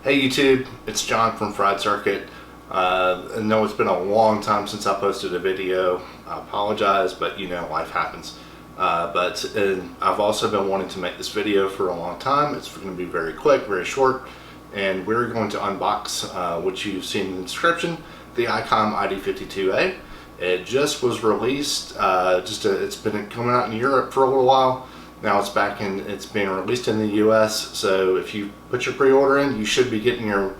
Hey YouTube, it's John from Fried Circuit. I know it's been a long time since I posted a video. I apologize, but you know, life happens. I've also been wanting to make this video for a long time. It's going to be very quick, very short, and we're going to unbox what you've seen in the description, the ICOM ID52A. It just was released, it's been coming out in Europe for a little while. Now it's being released in the US, so if you put your pre-order in, you should be getting your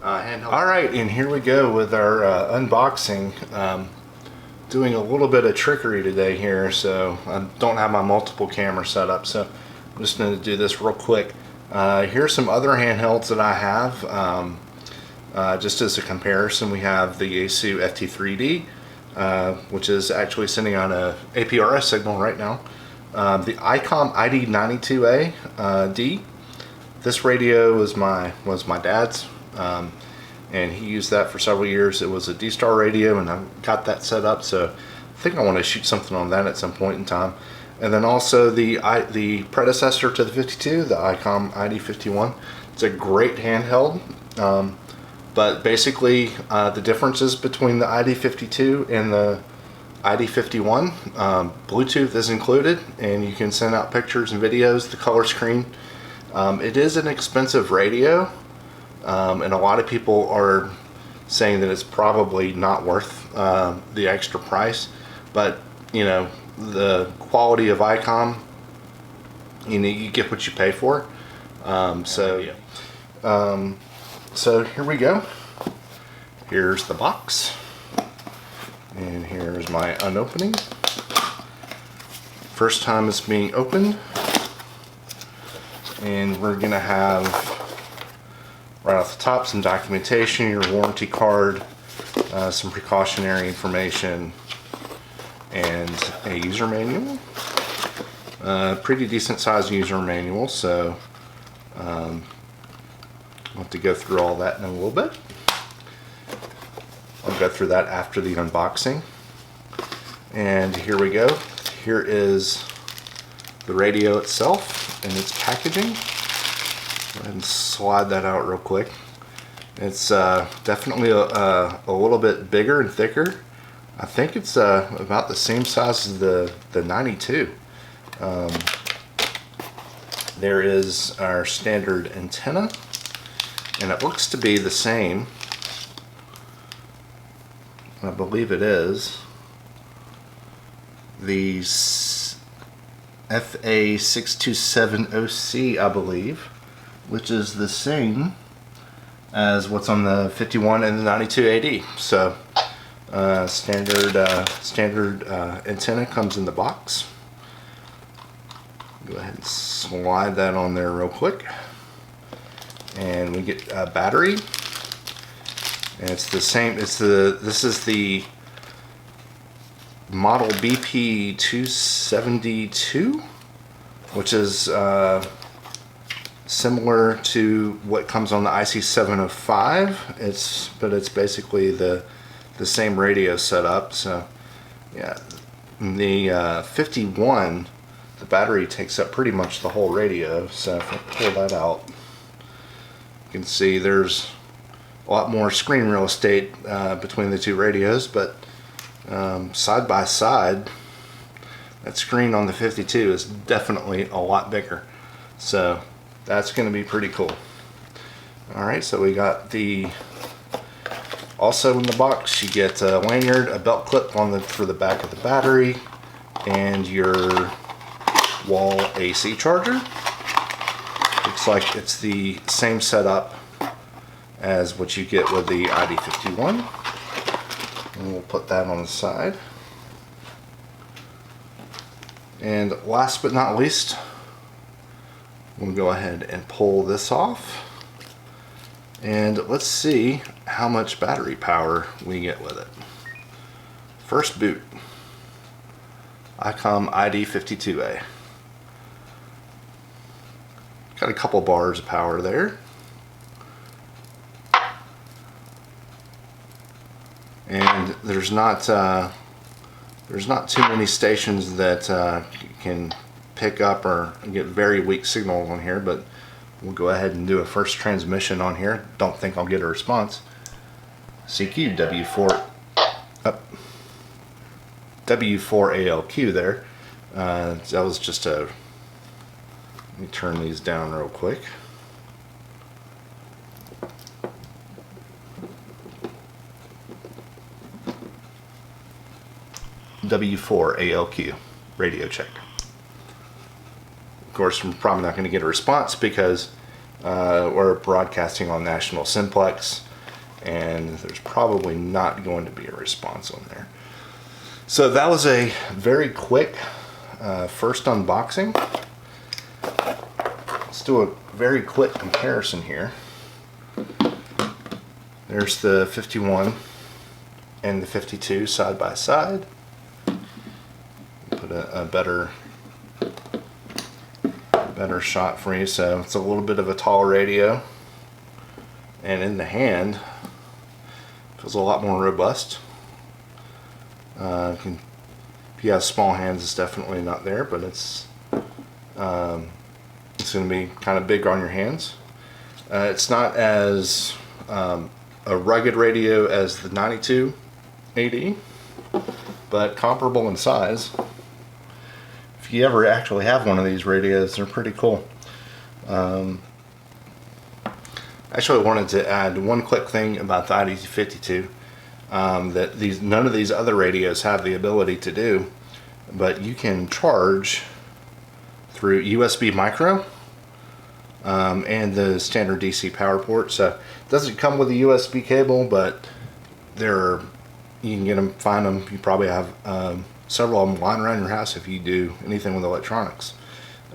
handheld. Alright, and here we go with our unboxing. Doing a little bit of trickery today here, so I don't have my multiple camera set up, so I'm just going to do this real quick. Here's some other handhelds that I have. Just as a comparison, we have the Yaesu FT3D, which is actually sending out a APRS signal right now. The ICOM ID92A D. This radio was my dad's, and he used that for several years. It was a D-Star radio, and I got that set up, so I think I want to shoot something on that at some point in time. And then also the predecessor to the 52, the ICOM ID51. It's a great handheld, but basically the differences between the ID52 and the ID51, Bluetooth is included, and you can send out pictures and videos, the color screen. It is an expensive radio, and a lot of people are saying that it's probably not worth the extra price, but you know, the quality of ICOM, you know, you get what you pay for. So here we go. Here's the box. And here's my unopening. First time it's being opened. And we're gonna have, right off the top, some documentation, your warranty card, some precautionary information, and a user manual. Pretty decent sized user manual, so I'll have to go through all that in a little bit. I'll go through that after the unboxing. And here we go. Here is the radio itself and its packaging. Go ahead and slide that out real quick. It's definitely a little bit bigger and thicker. I think it's about the same size as the 92. There is our standard antenna, and it looks to be the same. I believe it is the FA627OC, I believe, which is the same as what's on the 51 and the 92AD. So standard antenna comes in the box. Go ahead and slide that on there real quick, and we get a battery. And it's the same, this is the model BP272, which is similar to what comes on the IC705. But it's basically the same radio setup. So yeah, the 51, the battery takes up pretty much the whole radio. So if I pull that out, you can see there's a lot more screen real estate between the two radios, but side by side, that screen on the 52 is definitely a lot bigger. So that's going to be pretty cool. Alright, so we got also in the box you get a lanyard, a belt clip for the back of the battery, and your wall AC charger. Looks like it's the same setup as what you get with the ID51. And we'll put that on the side. And last but not least, we'll go ahead and pull this off. And let's see how much battery power we get with it. First boot, ICOM ID52A. Got a couple bars of power there. And there's not too many stations that can pick up or get very weak signals on here, but We'll go ahead and do a first transmission on here. Don't think I'll get a response. CQ W4 up. W4ALQ there. That was just a. Let me turn these down real quick. W4ALQ radio check. Of course, I'm probably not going to get a response because we're broadcasting on National Simplex, and there's probably not going to be a response on there. So that was a very quick first unboxing. Let's do a very quick comparison here. There's the 51 and the 52 side by side. Put a better shot for you. So it's a little bit of a tall radio, and in the hand feels a lot more robust. If you have small hands, it's definitely not there, but it's going to be kind of big on your hands. It's not as a rugged radio as the 92 AD, but comparable in size. If you ever actually have one of these radios, they're pretty cool. Actually, I wanted to add one quick thing about the ID52 that none of these other radios have the ability to do, but you can charge through USB micro and the standard DC power port. So it doesn't come with a USB cable, but you can get them, find them. You probably have several of them lying around your house if you do anything with electronics.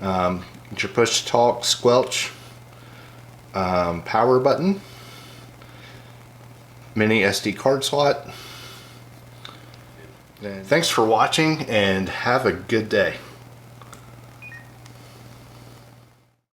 Get your push to talk, squelch, power button, mini SD card slot. Thanks for watching and have a good day.